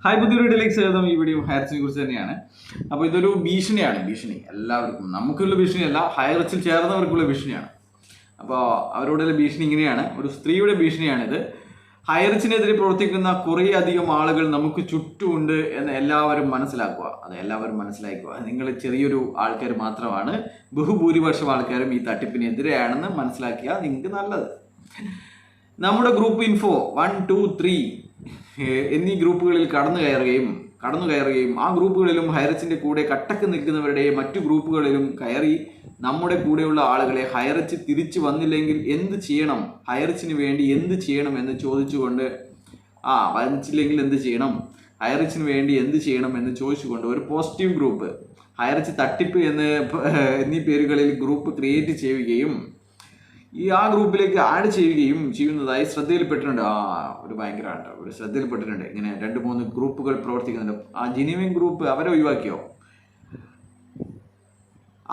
Hi, പുതിയ വീഡിയോയിലേക്ക് സ്വാഗതം. ഈ വീഡിയോ ഹയർച്ചിനെ കുറിച്ച് തന്നെയാണ്. അപ്പോൾ ഇതൊരു ഭീഷണിയാണ്. ഭീഷണി എല്ലാവർക്കും, നമുക്കുള്ള ഭീഷണിയല്ല, ഹയർച്ചിൽ ചേർന്നവർക്കുള്ള ഭീഷണിയാണ്. അപ്പോൾ അവരോടുള്ള ഭീഷണി ഇങ്ങനെയാണ്, ഒരു സ്ത്രീയുടെ ഭീഷണിയാണിത്. ഹയർച്ചിനെതിരെ പ്രവർത്തിക്കുന്ന കുറേ അധികം ആളുകൾ നമുക്ക് ചുറ്റുമുണ്ട് എന്ന് എല്ലാവരും മനസ്സിലാക്കുക. അത് എല്ലാവരും മനസ്സിലാക്കുക. നിങ്ങൾ ചെറിയൊരു ആൾക്കാർ മാത്രമാണ്, ബഹുഭൂരിപക്ഷം ആൾക്കാരും ഈ തട്ടിപ്പിനെതിരെയാണെന്ന് മനസ്സിലാക്കിയാൽ നിങ്ങൾക്ക് നല്ലത്. നമ്മുടെ ഗ്രൂപ്പ് ഇൻഫോ 1, 2, 3 എന്നീ ഗ്രൂപ്പുകളിൽ കടന്നു കയറുകയും ആ ഗ്രൂപ്പുകളിലും ഹൈറച്ചിന്റെ കൂടെ കട്ടക്ക് നിൽക്കുന്നവരുടെ മറ്റു ഗ്രൂപ്പുകളിലും കയറി നമ്മുടെ കൂടെയുള്ള ആളുകളെ ഹൈറച്ച് തിരിച്ചു വന്നില്ലെങ്കിൽ എന്ത് ചെയ്യണം, ഹൈറച്ചിന് വേണ്ടി എന്ത് ചെയ്യണം എന്ന് ചോദിച്ചുകൊണ്ട്, വന്നിച്ചില്ലെങ്കിൽ എന്ത് ചെയ്യണം, ഹൈറച്ചിന് വേണ്ടി എന്ത് ചെയ്യണം എന്ന് ചോദിച്ചുകൊണ്ട് ഒരു പോസിറ്റീവ് ഗ്രൂപ്പ്, ഹൈറച്ച് തട്ടിപ്പ് എന്നീ പേരുകളിൽ ഗ്രൂപ്പ് ക്രിയേറ്റ് ചെയ്യുകയും ആ ഗ്രൂപ്പിലേക്ക് ആഡ് ചെയ്യുന്നതായി ശ്രദ്ധയിൽപ്പെട്ടിട്ടുണ്ട്. ഒരു ശ്രദ്ധയിൽപ്പെട്ടിട്ടുണ്ട്. ഇങ്ങനെ 2-3 ഗ്രൂപ്പുകൾ പ്രവർത്തിക്കുന്നുണ്ട്. ആ ജെന്യുവിൻ ഗ്രൂപ്പ് അവരെ ഒഴിവാക്കിയോ?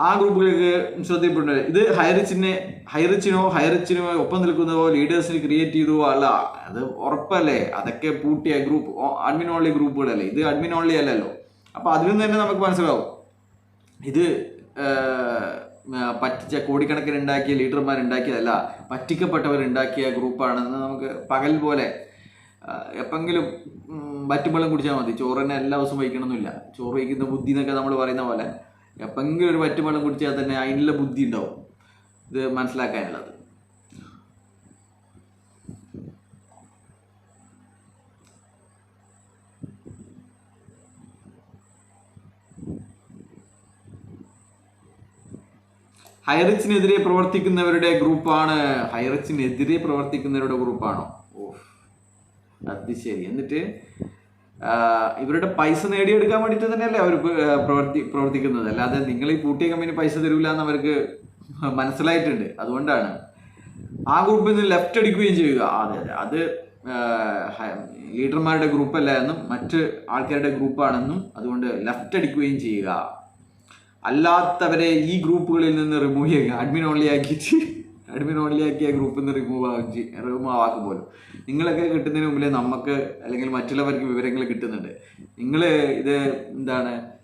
ആ ഗ്രൂപ്പുകളിലേക്ക് ശ്രദ്ധയിൽപ്പെട്ടിട്ടുണ്ട്. ഇത് ഹൈറിച്ചിനോ ഒപ്പം നിൽക്കുന്നതോ ലീഡേഴ്സിന് ക്രിയേറ്റ് ചെയ്തോ അല്ല. അത് ഉറപ്പല്ലേ? അതൊക്കെ പൂട്ടിയ ഗ്രൂപ്പ്, അഡ്മിൻ ഓൺലി ഗ്രൂപ്പുകളല്ലേ. ഇത് അഡ്മിൻ ഓൺലി അല്ലല്ലോ. അപ്പൊ അതിൽ നിന്ന് തന്നെ നമുക്ക് മനസ്സിലാവും ഇത് പറ്റിച്ച കോടിക്കണക്കിന് ഉണ്ടാക്കിയ ലീഡർമാരുണ്ടാക്കിയതല്ല, പറ്റിക്കപ്പെട്ടവരുണ്ടാക്കിയ ഗ്രൂപ്പാണെന്ന് നമുക്ക് പകൽ പോലെ എപ്പെങ്കിലും വറ്റുമ്പളം കുടിച്ചാൽ മതി. ചോറ് തന്നെ എല്ലാ ദിവസവും വഹിക്കണമെന്നില്ല. ചോറ് വഹിക്കുന്ന ബുദ്ധി എന്നൊക്കെ നമ്മൾ പറയുന്ന പോലെ എപ്പെങ്കിലും ഒരു വറ്റുമ്പളം കുടിച്ചാൽ തന്നെ അതിനുള്ള ബുദ്ധി ഉണ്ടാവും. ഇത് മനസ്സിലാക്കാനുള്ളത്. ഹൈറിച്ചിനെതിരെ പ്രവർത്തിക്കുന്നവരുടെ ഗ്രൂപ്പാണോ? അത് ശരി. എന്നിട്ട് ഇവരുടെ പൈസ നേടിയെടുക്കാൻ വേണ്ടിയിട്ട് തന്നെയല്ലേ അവർ പ്രവർത്തിക്കുന്നത്. അല്ലാതെ നിങ്ങൾ ഈ പൂട്ടിയ കമ്പനി പൈസ തരൂല എന്ന് അവർക്ക് മനസ്സിലായിട്ടുണ്ട്. അതുകൊണ്ടാണ് ആ ഗ്രൂപ്പിൽ നിന്ന് ലെഫ്റ്റ് അടിക്കുകയും ചെയ്യുക. അതെ, അത് ലീഡർമാരുടെ ഗ്രൂപ്പല്ല എന്നും മറ്റ് ആൾക്കാരുടെ ഗ്രൂപ്പാണെന്നും അതുകൊണ്ട് ലെഫ്റ്റ് അടിക്കുകയും ചെയ്യുക. അല്ലാത്തവരെ ഈ ഗ്രൂപ്പുകളിൽ നിന്ന് റിമൂവ് ചെയ്യുക. അഡ്മിൻ ഓൺലി ആക്കിയ ഗ്രൂപ്പിൽ നിന്ന് റിമൂവ് ആക്കുമ്പോഴും നിങ്ങളൊക്കെ കിട്ടുന്നതിന് മുമ്പിലേ നമുക്ക് അല്ലെങ്കിൽ മറ്റുള്ളവർക്ക് വിവരങ്ങൾ കിട്ടുന്നുണ്ട്. നിങ്ങൾ ഇത്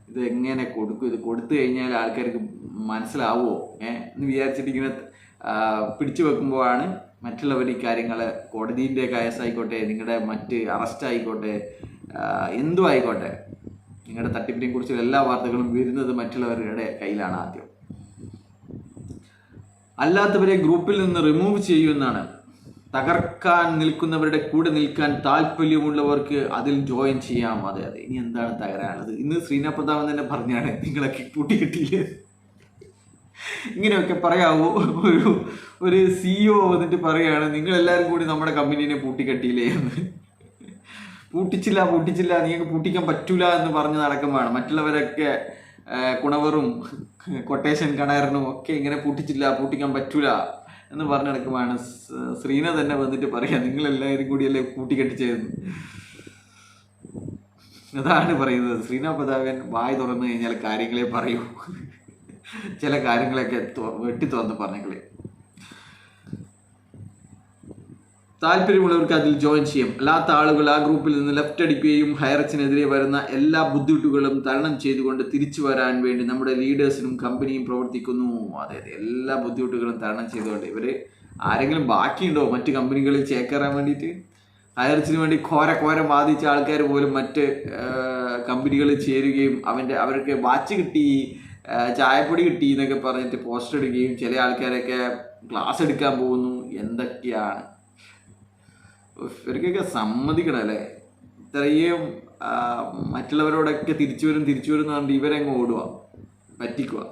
ഇത് എങ്ങനെ കൊടുക്കും, ഇത് കൊടുത്തു കഴിഞ്ഞാൽ ആൾക്കാർക്ക് മനസ്സിലാവുമോ എന്ന് വിചാരിച്ചിട്ട് ഇങ്ങനെ പിടിച്ചു വെക്കുമ്പോഴാണ് മറ്റുള്ളവർ ഈ കാര്യങ്ങൾ, കോടതിൻ്റെ കേസായിക്കോട്ടെ, നിങ്ങളുടെ മറ്റ് അറസ്റ്റ് ആയിക്കോട്ടെ, എന്തും ആയിക്കോട്ടെ, നിങ്ങളുടെ തട്ടിപ്പിനെ കുറിച്ചുള്ള എല്ലാ വാർത്തകളും വരുന്നത് മറ്റുള്ളവരുടെ കയ്യിലാണ് ആദ്യം. അല്ലാത്തവരെ ഗ്രൂപ്പിൽ നിന്ന് റിമൂവ് ചെയ്യുമെന്നാണ്. തകർക്കാൻ നിൽക്കുന്നവരുടെ കൂടെ നിൽക്കാൻ താല്പര്യമുള്ളവർക്ക് അതിൽ ജോയിൻ ചെയ്യാം. അതെ, ഇനി എന്താണ് തകരാനുള്ളത്? ഇന്ന് ശ്രീനാഥ് പ്രതാപൻ തന്നെ പറഞ്ഞാണ്, നിങ്ങളൊക്കെ പൂട്ടിക്കെട്ടിയില്ലേ. ഇങ്ങനെയൊക്കെ പറയാവോ? ഒരു CEO വന്നിട്ട് പറയാണ്, നിങ്ങളെല്ലാവരും കൂടി നമ്മുടെ കമ്പനീനെ പൂട്ടിക്കെട്ടിയില്ലേ എന്ന്. പൂട്ടിച്ചില്ല, നിങ്ങൾക്ക് പൂട്ടിക്കാൻ പറ്റൂല എന്ന് പറഞ്ഞ് നടക്കുമ്പോഴാണ് മറ്റുള്ളവരൊക്കെ കുണവറും കൊട്ടേഷൻ കടയറിനും ഒക്കെ ഇങ്ങനെ പൂട്ടിക്കാൻ പറ്റൂല എന്ന് പറഞ്ഞ് നടക്കുമ്പോഴാണ് ശ്രീന തന്നെ വന്നിട്ട് പറയാ, നിങ്ങളെല്ലാവരും കൂടിയല്ലേ പൂട്ടിക്കെട്ടിച്ചതെന്ന്. അതാണ് പറയുന്നത്. ശ്രീനാഥ് പ്രതാപൻ വായി തുറന്നു കഴിഞ്ഞാൽ കാര്യങ്ങളെ പറയൂ. ചില കാര്യങ്ങളൊക്കെ വെട്ടി തുറന്ന് പറഞ്ഞേക്കളെ. താല്പര്യമുള്ളവർക്ക് അതിൽ ജോയിൻ ചെയ്യാം. അല്ലാത്ത ആളുകൾ ആ ഗ്രൂപ്പിൽ നിന്ന് ലെഫ്റ്റ് അടിക്കുകയും ഹൈറച്ചിനെതിരെ വരുന്ന എല്ലാ ബുദ്ധിമുട്ടുകളും തരണം ചെയ്തുകൊണ്ട് തിരിച്ചു വരാൻ വേണ്ടി നമ്മുടെ ലീഡേഴ്സിനും കമ്പനിയും പ്രവർത്തിക്കുന്നു. അതെ, എല്ലാ ബുദ്ധിമുട്ടുകളും തരണം ചെയ്തുകൊണ്ട്. ഇവര് ആരെങ്കിലും ബാക്കിയുണ്ടോ മറ്റ് കമ്പനികളിൽ ചേക്കേറാൻ വേണ്ടിയിട്ട്? ഹൈറച്ചിന് വേണ്ടി ഘോര ബാധിച്ച ആൾക്കാർ പോലും മറ്റ് കമ്പനികളിൽ ചേരുകയും അവർക്ക് വാച്ച് കിട്ടി, ചായപ്പൊടി കിട്ടി എന്നൊക്കെ പറഞ്ഞിട്ട് പോസ്റ്റർ ഇടുകയും ചില ആൾക്കാരൊക്കെ ക്ലാസ് എടുക്കാൻ പോകുന്നു. എന്തൊക്കെയാണ് ഇവർക്കൊക്കെ സമ്മതിക്കണം അല്ലേ? ഇത്രയും മറ്റുള്ളവരോടൊക്കെ തിരിച്ചു വരും എന്ന് പറഞ്ഞിട്ട് ഇവരങ്ങ് ഓടുക, പറ്റിക്കുക.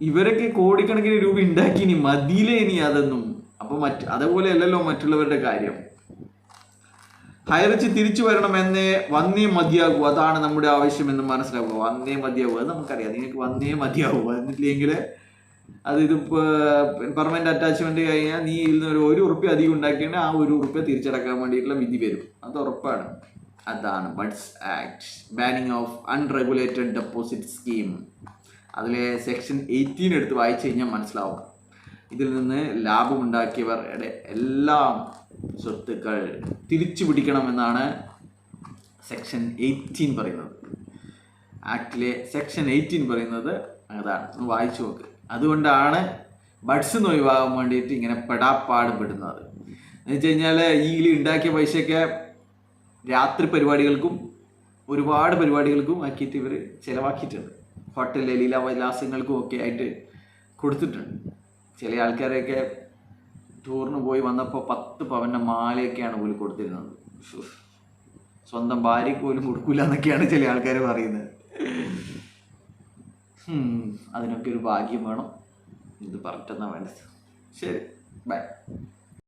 ഇവരൊക്കെ കോടിക്കണക്കിന് രൂപ ഉണ്ടാക്കി, ഇനി മതിയിലേ ഇനി അതൊന്നും. അപ്പൊ അതേപോലെ അല്ലല്ലോ മറ്റുള്ളവരുടെ കാര്യം. ഹൈറച്ച് തിരിച്ചു വന്നേ മതിയാകൂ. അതാണ് നമ്മുടെ ആവശ്യമെന്ന് മനസ്സിലാക്കുക. വന്നേ മതിയാകൂ, അത് നമുക്കറിയാം. നിങ്ങൾക്ക് വന്നേ മതിയാകൂ. എന്നിട്ടില്ലെങ്കിൽ ഇത് പെർമനന്റ് അറ്റാച്ച്മെന്റ് കഴിഞ്ഞാൽ നീ ഇതിൽ നിന്ന് ഒരു ഉറുപ്പ്യ അധികം ഉണ്ടാക്കിയാൽ ആ ₹1 തിരിച്ചടക്കാൻ വേണ്ടിയിട്ടുള്ള വിധി വരും. അത് ഉറപ്പാണ്. അതാണ് buds act, banning of unregulated deposit scheme. അതിലെ സെക്ഷൻ 18 എടുത്ത് വായിച്ചു കഴിഞ്ഞാൽ മനസ്സിലാവും. ഇതിൽ നിന്ന് ലാഭമുണ്ടാക്കിയവരുടെ എല്ലാം സ്വത്തുക്കൾ തിരിച്ചു പിടിക്കണമെന്നാണ് സെക്ഷൻ 18 പറയുന്നത്. ആക്ടിലെ സെക്ഷൻ 18 പറയുന്നത് അതാണ്. ഒന്ന് വായിച്ചു നോക്ക്. അതുകൊണ്ടാണ് ബഡ്സ് നിന്ന് ഒഴിവാകാൻ വേണ്ടിയിട്ട് ഇങ്ങനെ പെടാപ്പാട് പെടുന്നത്. എന്ന് വെച്ച് കഴിഞ്ഞാൽ ഈ ഉണ്ടാക്കിയ പൈസയൊക്കെ രാത്രി പരിപാടികൾക്കും ഒരുപാട് പരിപാടികൾക്കും ആക്കിയിട്ട് ഇവർ ചിലവാക്കിയിട്ടുണ്ട്. ഹോട്ടലിലെ ലീലാവിലാസങ്ങൾക്കും ഒക്കെ ആയിട്ട് കൊടുത്തിട്ടുണ്ട്. ചില ആൾക്കാരെയൊക്കെ ടൂറിന് പോയി വന്നപ്പോൾ 10 പവൻ്റെ മാലയൊക്കെയാണ് പോലും കൊടുത്തിരുന്നത്. സ്വന്തം ഭാര്യയ്ക്ക് പോലും കൊടുക്കില്ല എന്നൊക്കെയാണ് ചില ആൾക്കാർ പറയുന്നത്. അതിനൊക്കെ ഒരു ഭാഗ്യം വേണം. ഇത് പറഞ്ഞിട്ടെന്നാ വേണ്ടത്. ശരി, ബൈ.